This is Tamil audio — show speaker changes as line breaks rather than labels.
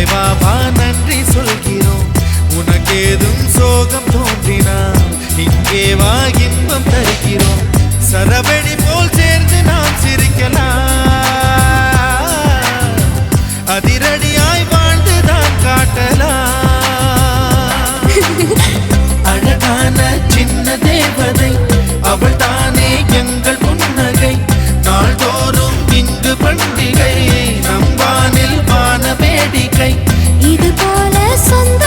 சாய்பாபா நன்றி சொல்கிறோம். உனக்கேதும் சோகம் தோன்றினா இங்கே வா இன்பம் தருகிறோம். சரவெடி போல் சேர்ந்து நாம் சிரிக்கலாம், அதிரடியாய் வாழ்ந்துதான் காட்டலாம். அழகான சின்ன தேவதை அவள் தானே எங்கள் புன்னகை. நாள்தோறும் இங்கு பண்டிகை, நம் வானில் வான வேடிக்கை.
இது போல சொந்த